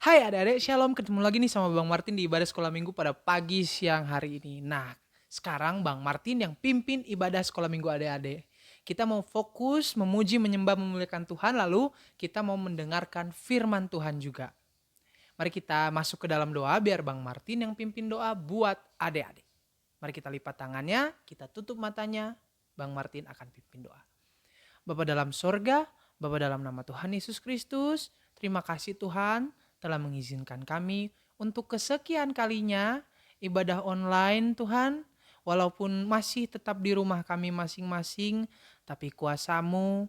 Hai adik-adik, shalom. Ketemu lagi nih sama Bang Martin di ibadah sekolah minggu pada pagi siang hari ini. Nah, sekarang Bang Martin yang pimpin ibadah sekolah minggu adik-adik. Kita mau fokus memuji, menyembah, memuliakan Tuhan, lalu kita mau mendengarkan firman Tuhan juga. Mari kita masuk ke dalam doa biar Bang Martin yang pimpin doa buat adik-adik. Mari kita lipat tangannya, kita tutup matanya, Bang Martin akan pimpin doa. Bapa dalam sorga, Bapa dalam nama Tuhan Yesus Kristus, terima kasih Tuhan telah mengizinkan kami untuk kesekian kalinya ibadah online Tuhan. Walaupun masih tetap di rumah kami masing-masing, tapi kuasa-Mu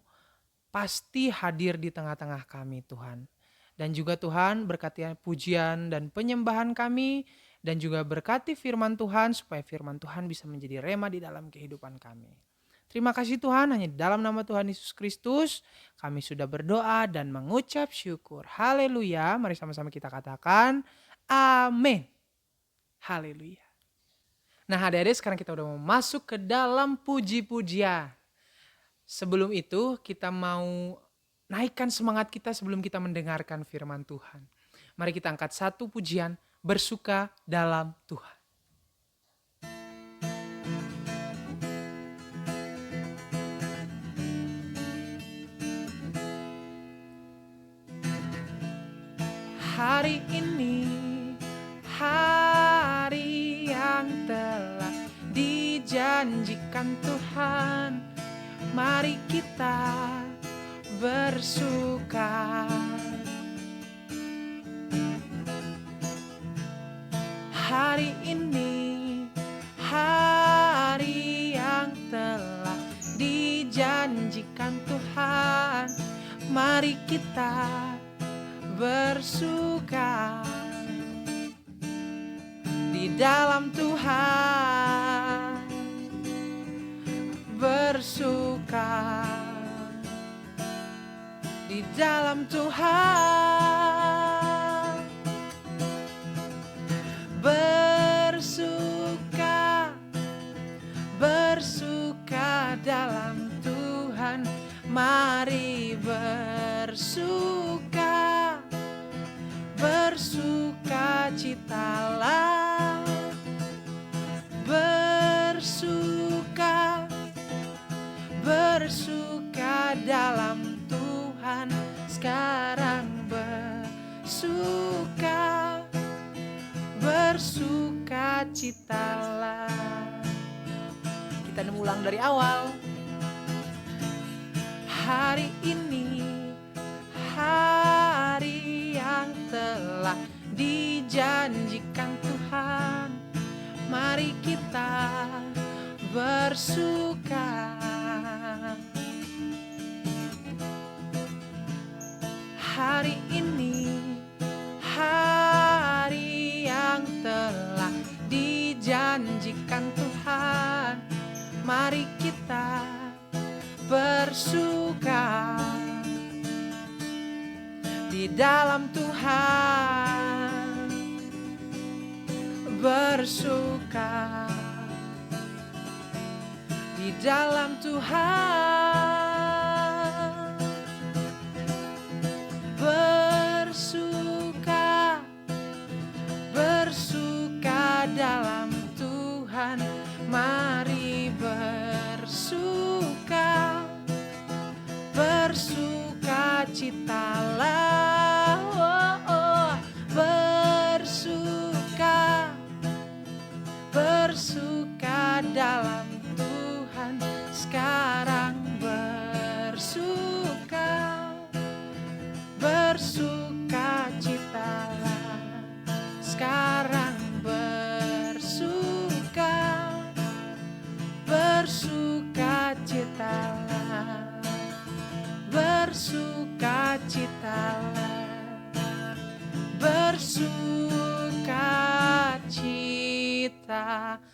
pasti hadir di tengah-tengah kami Tuhan. Dan juga Tuhan berkati pujian dan penyembahan kami, dan juga berkati firman Tuhan supaya firman Tuhan bisa menjadi rema di dalam kehidupan kami. Terima kasih Tuhan, hanya di dalam nama Tuhan Yesus Kristus kami sudah berdoa dan mengucap syukur. Haleluya. Mari sama-sama kita katakan amin. Haleluya. Nah adik-adik, sekarang kita udah mau masuk ke dalam puji-pujian. Sebelum itu kita mau naikkan semangat kita sebelum kita mendengarkan firman Tuhan. Mari kita angkat satu pujian, bersuka dalam Tuhan. Hari ini, hari yang telah dijanjikan Tuhan, mari kita bersuka. Hari ini, hari yang telah dijanjikan Tuhan, mari kita bersuka di dalam Tuhan, bersuka di dalam Tuhan, bersuka, bersuka dalam Tuhan, mari bersuka, bersuka citalah, bersuka, bersuka dalam Tuhan, sekarang bersuka, bersuka citalah. Kita ulang dari awal. Hari ini, hari yang telah dijanjikan Tuhan, mari kita bersuka. Hari ini, hari yang telah dijanjikan Tuhan, mari kita bersuka di dalam Tuhan, bersuka di dalam Tuhan, bersuka, bersuka dalam Tuhan, mari bersuka, bersuka citalah, bersuka, bersuka dalam Tuhan, sekarang bersuka, bersuka citalah, sekarang bersuka, bersuka citalah, bersuka citalah, bersuka citalah.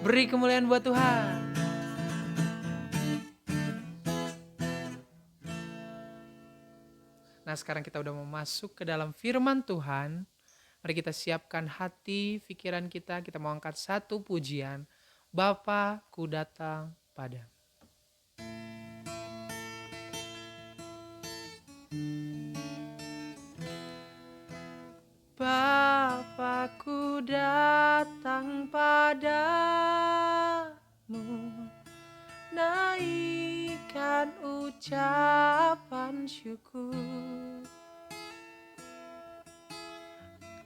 Beri kemuliaan buat Tuhan. Nah sekarang kita udah mau masuk ke dalam firman Tuhan. Mari kita siapkan hati, pikiran kita mau angkat satu pujian. Bapa, ku datang padamu. ucapan syukur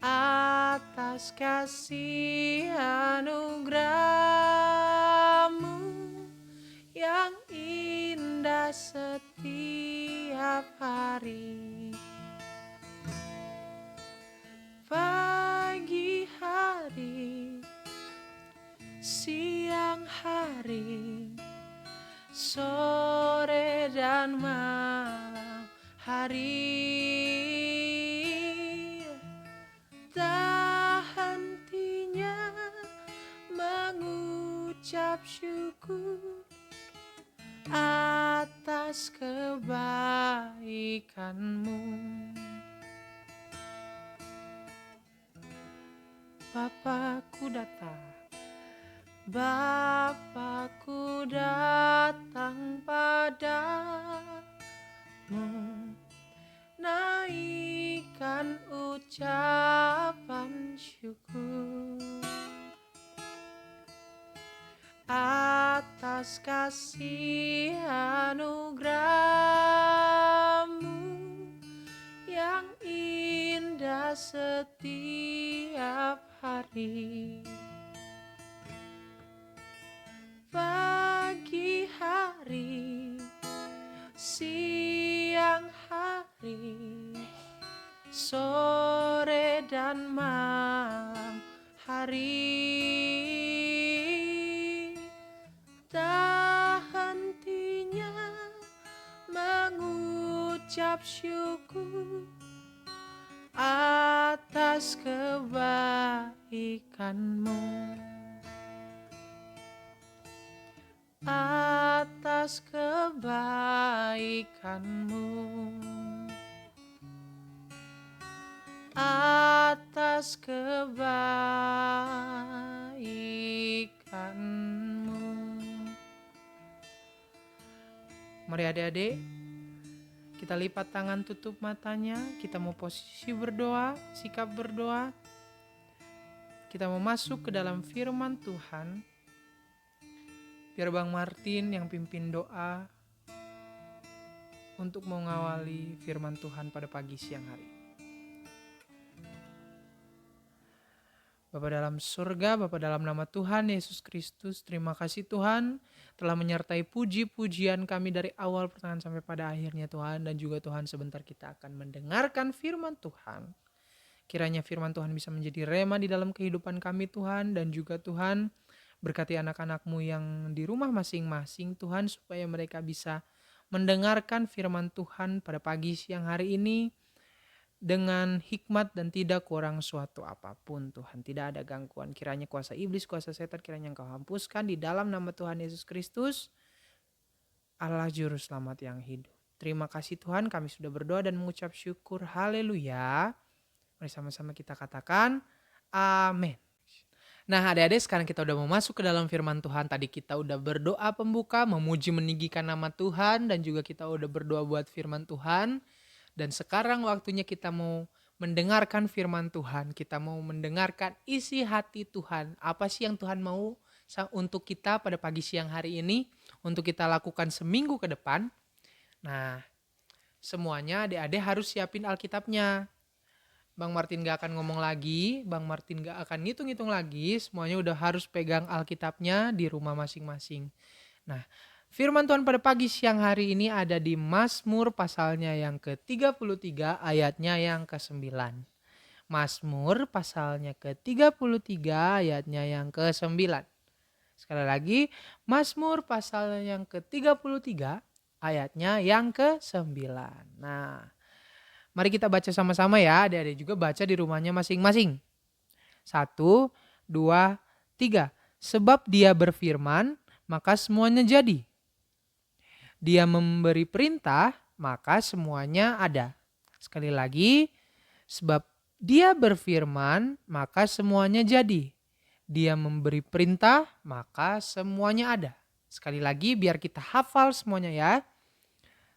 atas kasih anugerah-Mu yang indah setiap hari. Pagi hari, siang hari, sore dan malam hari, tak hentinya mengucap syukur atas kebaikan-Mu. Bapakku datang padamu, naikkan ucapan syukur atas kasih anugerah-Mu yang indah setiap hari. Pagi hari, siang hari, sore dan malam hari, tak hentinya mengucap syukur atas kebaikan-Mu, atas kebaikan-Mu, atas kebaikan-Mu. Mari adik-adik, kita lipat tangan, tutup matanya. Kita mau posisi berdoa, sikap berdoa. Kita mau masuk ke dalam firman Tuhan. Biar Bang Martin yang pimpin doa untuk mengawali firman Tuhan pada pagi siang hari. Bapa dalam surga, Bapa dalam nama Tuhan Yesus Kristus, terima kasih Tuhan telah menyertai puji-pujian kami dari awal pertengahan sampai pada akhirnya Tuhan. Dan juga Tuhan, sebentar kita akan mendengarkan firman Tuhan. Kiranya firman Tuhan bisa menjadi rema di dalam kehidupan kami Tuhan. Dan juga Tuhan, berkati anak-anak-Mu yang di rumah masing-masing Tuhan, supaya mereka bisa mendengarkan firman Tuhan pada pagi siang hari ini dengan hikmat dan tidak kurang suatu apapun Tuhan. Tidak ada gangguan. Kiranya kuasa iblis, kuasa setan, kiranya Engkau hapuskan di dalam nama Tuhan Yesus Kristus, Allah Juru Selamat yang hidup. Terima kasih Tuhan, kami sudah berdoa dan mengucap syukur. Haleluya. Mari sama-sama kita katakan amin. Nah adik-adik, sekarang kita udah mau masuk ke dalam firman Tuhan. Tadi kita udah berdoa pembuka, memuji meninggikan nama Tuhan, dan juga kita udah berdoa buat firman Tuhan. Dan sekarang waktunya kita mau mendengarkan firman Tuhan. Kita mau mendengarkan isi hati Tuhan. Apa sih yang Tuhan mau untuk kita pada pagi siang hari ini, untuk kita lakukan seminggu ke depan. Nah, semuanya adik-adik harus siapin Alkitabnya. Bang Martin gak akan ngomong lagi, Bang Martin gak akan ngitung-ngitung lagi. Semuanya udah harus pegang Alkitabnya di rumah masing-masing. Nah, firman Tuhan pada pagi siang hari ini ada di Mazmur pasalnya yang ke-33 ayatnya yang ke-9. Mazmur pasalnya ke-33 ayatnya yang ke-9. Sekali lagi, Mazmur pasalnya yang ke-33 ayatnya yang ke-9. Nah, mari kita baca sama-sama ya. Adik-adik juga baca di rumahnya masing-masing. 1, 2, 3. Sebab Dia berfirman, maka semuanya jadi. Dia memberi perintah, maka semuanya ada. Sekali lagi, sebab Dia berfirman, maka semuanya jadi. Dia memberi perintah, maka semuanya ada. Sekali lagi, biar kita hafal semuanya ya.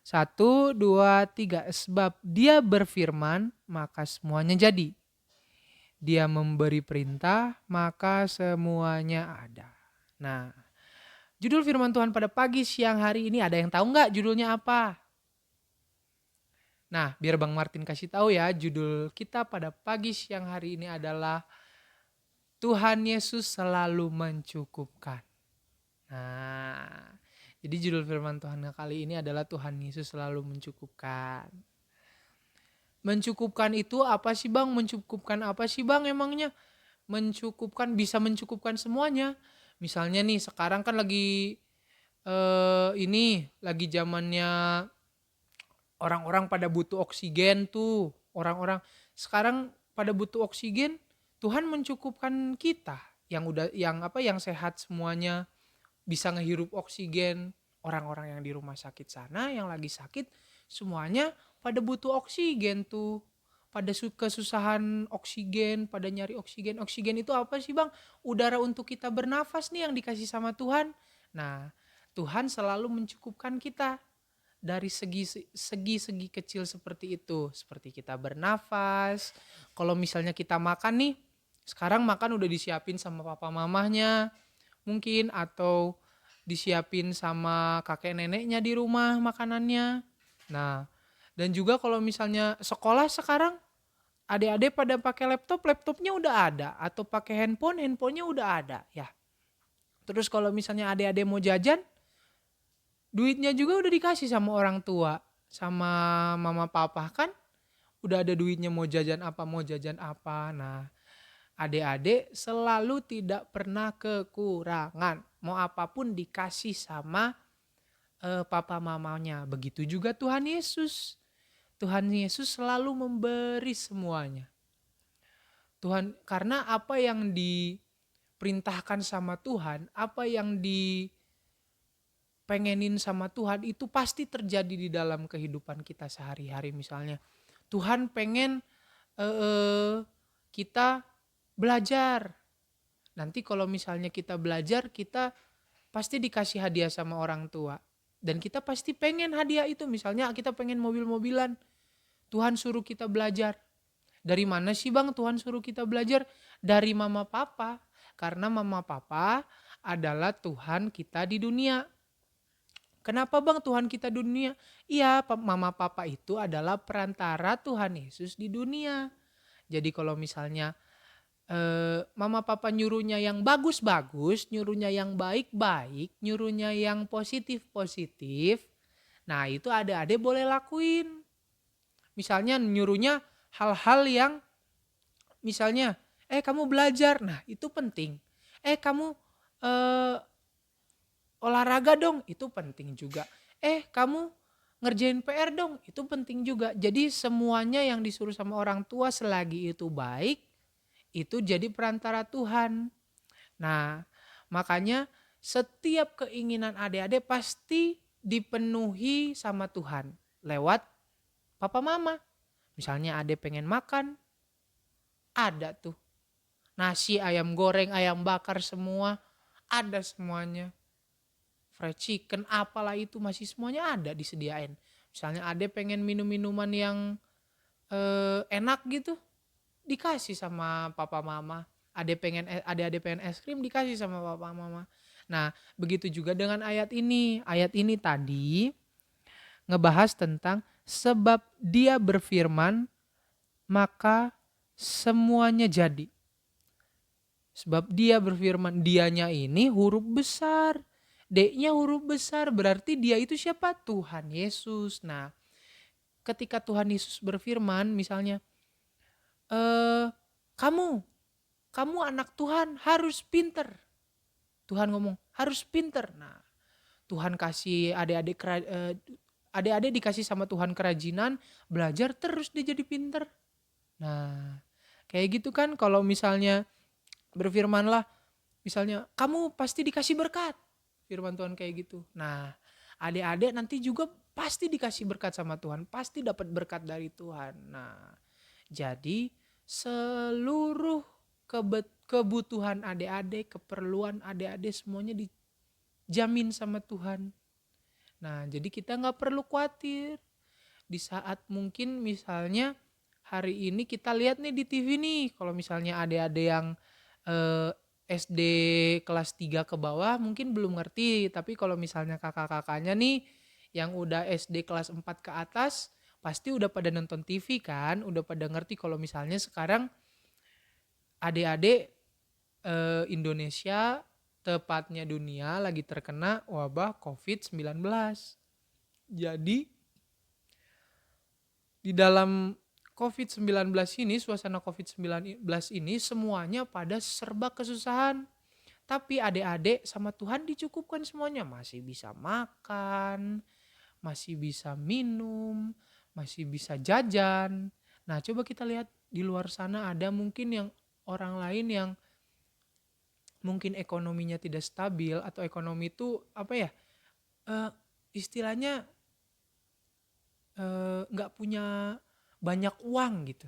1, 2, 3. Sebab Dia berfirman, maka semuanya jadi. Dia memberi perintah, maka semuanya ada. Nah, judul firman Tuhan pada pagi siang hari ini ada yang tahu nggak judulnya apa? Nah, biar Bang Martin kasih tahu ya, judul kita pada pagi siang hari ini adalah Tuhan Yesus selalu mencukupkan. Nah, jadi judul firman Tuhan kali ini adalah Tuhan Yesus selalu mencukupkan. Mencukupkan itu apa sih Bang? Mencukupkan apa sih Bang emangnya? Mencukupkan, bisa mencukupkan semuanya. Misalnya nih sekarang kan lagi ini lagi zamannya orang-orang pada butuh oksigen tuh. Orang-orang sekarang pada butuh oksigen, Tuhan mencukupkan kita yang sehat semuanya bisa ngehirup oksigen. Orang-orang yang di rumah sakit sana yang lagi sakit semuanya pada butuh oksigen tuh. Pada kesusahan oksigen, pada nyari oksigen. Oksigen itu apa sih Bang? Udara untuk kita bernafas nih yang dikasih sama Tuhan. Nah, Tuhan selalu mencukupkan kita dari segi kecil seperti itu. Seperti kita bernafas. Kalau misalnya kita makan nih, sekarang makan udah disiapin sama papa mamahnya mungkin, atau disiapin sama kakek neneknya di rumah makanannya. Nah, dan juga kalau misalnya sekolah sekarang adik-adik pada pakai laptop, laptopnya udah ada, atau pakai handphone, handphonenya udah ada ya. Terus kalau misalnya adik-adik mau jajan, duitnya juga udah dikasih sama orang tua, sama mama papa kan, udah ada duitnya mau jajan apa, mau jajan apa. Nah, adik-adik selalu tidak pernah kekurangan, mau apapun dikasih sama papa mamanya. Begitu juga Tuhan Yesus. Tuhan Yesus selalu memberi semuanya. Tuhan, karena apa yang diperintahkan sama Tuhan, apa yang dipengenin sama Tuhan itu pasti terjadi di dalam kehidupan kita sehari-hari. Misalnya Tuhan pengen kita belajar. Nanti kalau misalnya kita belajar, kita pasti dikasih hadiah sama orang tua. Dan kita pasti pengen hadiah itu. Misalnya kita pengen mobil-mobilan, Tuhan suruh kita belajar. Dari mana sih Bang Tuhan suruh kita belajar? Dari mama papa. Karena mama papa adalah Tuhan kita di dunia. Kenapa Bang Tuhan kita di dunia? Iya, mama papa itu adalah perantara Tuhan Yesus di dunia. Jadi kalau misalnya mama papa nyuruhnya yang bagus-bagus, nyuruhnya yang baik-baik, nyuruhnya yang positif-positif, nah itu adik-adik boleh lakuin. Misalnya nyuruhnya hal-hal yang misalnya, kamu belajar, nah itu penting. Kamu olahraga dong, itu penting juga. Kamu ngerjain PR dong, itu penting juga. Jadi semuanya yang disuruh sama orang tua selagi itu baik, itu jadi perantara Tuhan. Nah, makanya setiap keinginan adik-adik pasti dipenuhi sama Tuhan lewat papa mama. Misalnya adik pengen makan, ada tuh. Nasi, ayam goreng, ayam bakar semua, ada semuanya. Fried chicken, apalah itu masih semuanya ada disediain. Misalnya adik pengen minum-minuman yang enak gitu, dikasih sama papa mama. Adik pengen es krim, dikasih sama papa mama. Nah, begitu juga dengan ayat ini. Ayat ini tadi ngebahas tentang sebab Dia berfirman maka semuanya jadi. Sebab Dia berfirman, dianya ini huruf besar. D-nya huruf besar, berarti Dia itu siapa? Tuhan Yesus. Nah, ketika Tuhan Yesus berfirman misalnya, kamu anak Tuhan harus pinter. Tuhan ngomong harus pinter. Nah, Tuhan kasih adik-adik dikasih sama Tuhan kerajinan, belajar terus dia jadi pinter. Nah, kayak gitu kan kalau misalnya berfirmanlah, misalnya kamu pasti dikasih berkat. Firman Tuhan kayak gitu. Nah, adik-adik nanti juga pasti dikasih berkat sama Tuhan, pasti dapat berkat dari Tuhan. Nah, jadi seluruh kebutuhan adik-adik, keperluan adik-adik semuanya dijamin sama Tuhan. Nah, jadi kita gak perlu khawatir. Di saat mungkin misalnya hari ini kita lihat nih di TV nih, kalau misalnya adik-adik yang SD kelas 3 ke bawah mungkin belum ngerti. Tapi kalau misalnya kakak-kakaknya nih yang udah SD kelas 4 ke atas, pasti udah pada nonton TV kan, udah pada ngerti kalau misalnya sekarang adik-adik Indonesia, tepatnya dunia lagi terkena wabah COVID-19. Jadi di dalam COVID-19 ini, suasana COVID-19 ini semuanya pada serba kesusahan. Tapi adik-adik sama Tuhan dicukupkan semuanya. Masih bisa makan, masih bisa minum, masih bisa jajan. Nah, coba kita lihat di luar sana ada mungkin yang orang lain yang mungkin ekonominya tidak stabil, atau ekonomi itu apa ya? eh, Istilahnya nggak punya banyak uang gitu,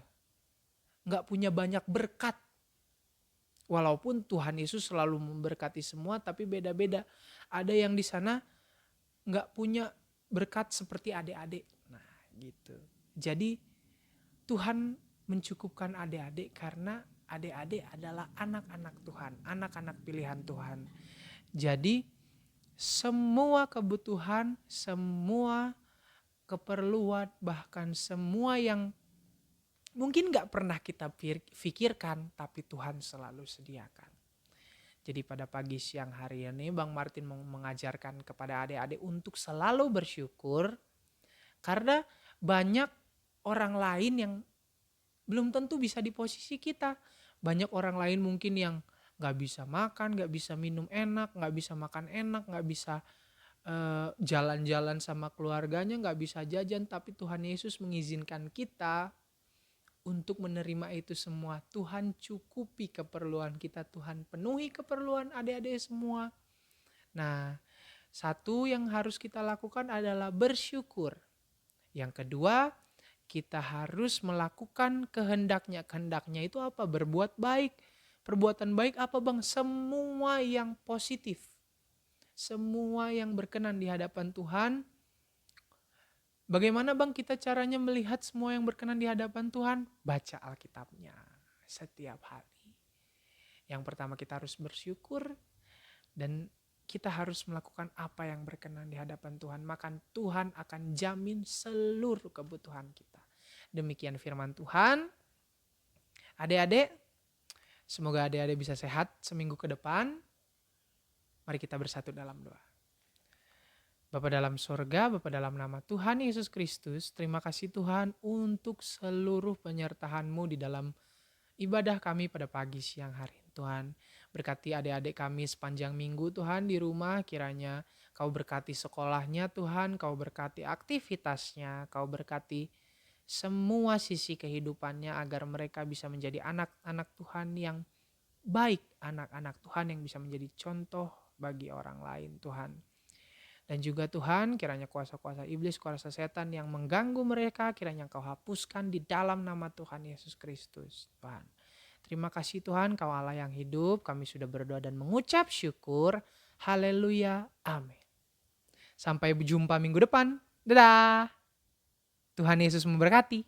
nggak punya banyak berkat. Walaupun Tuhan Yesus selalu memberkati semua, tapi beda-beda. Ada yang di sana nggak punya berkat seperti adik-adik. Nah, gitu. Jadi Tuhan mencukupkan adik-adik karena adik-adik adalah anak-anak Tuhan, anak-anak pilihan Tuhan. Jadi semua kebutuhan, semua keperluan, bahkan semua yang mungkin gak pernah kita pikirkan, tapi Tuhan selalu sediakan. Jadi pada pagi siang hari ini Bang Martin mengajarkan kepada adik-adik untuk selalu bersyukur, karena banyak orang lain yang belum tentu bisa di posisi kita. Banyak orang lain mungkin yang gak bisa makan, gak bisa minum enak, gak bisa makan enak, gak bisa jalan-jalan sama keluarganya, gak bisa jajan. Tapi Tuhan Yesus mengizinkan kita untuk menerima itu semua. Tuhan cukupi keperluan kita, Tuhan penuhi keperluan adik-adik semua. Nah, satu yang harus kita lakukan adalah bersyukur. Yang kedua, kita harus melakukan kehendaknya. Kehendaknya itu apa? Berbuat baik. Perbuatan baik apa Bang? Semua yang positif. Semua yang berkenan di hadapan Tuhan. Bagaimana Bang kita caranya melihat semua yang berkenan di hadapan Tuhan? Baca Alkitabnya setiap hari. Yang pertama kita harus bersyukur, dan kita harus melakukan apa yang berkenan di hadapan Tuhan. Maka Tuhan akan jamin seluruh kebutuhan kita. Demikian firman Tuhan. Adik-adik, semoga adik-adik bisa sehat seminggu ke depan. Mari kita bersatu dalam doa. Bapa dalam sorga, Bapa dalam nama Tuhan Yesus Kristus, terima kasih Tuhan untuk seluruh penyertaan-Mu di dalam ibadah kami pada pagi siang hari. Tuhan, berkati adik-adik kami sepanjang minggu Tuhan di rumah, kiranya Kau berkati sekolahnya Tuhan, Kau berkati aktivitasnya, Kau berkati semua sisi kehidupannya agar mereka bisa menjadi anak-anak Tuhan yang baik, anak-anak Tuhan yang bisa menjadi contoh bagi orang lain Tuhan. Dan juga Tuhan, kiranya kuasa-kuasa iblis, kuasa setan yang mengganggu mereka, kiranya Kau hapuskan di dalam nama Tuhan Yesus Kristus. Tuhan, terima kasih Tuhan, Kau Allah yang hidup. Kami sudah berdoa dan mengucap syukur. Haleluya. Amin. Sampai berjumpa minggu depan. Dadah. Tuhan Yesus memberkati.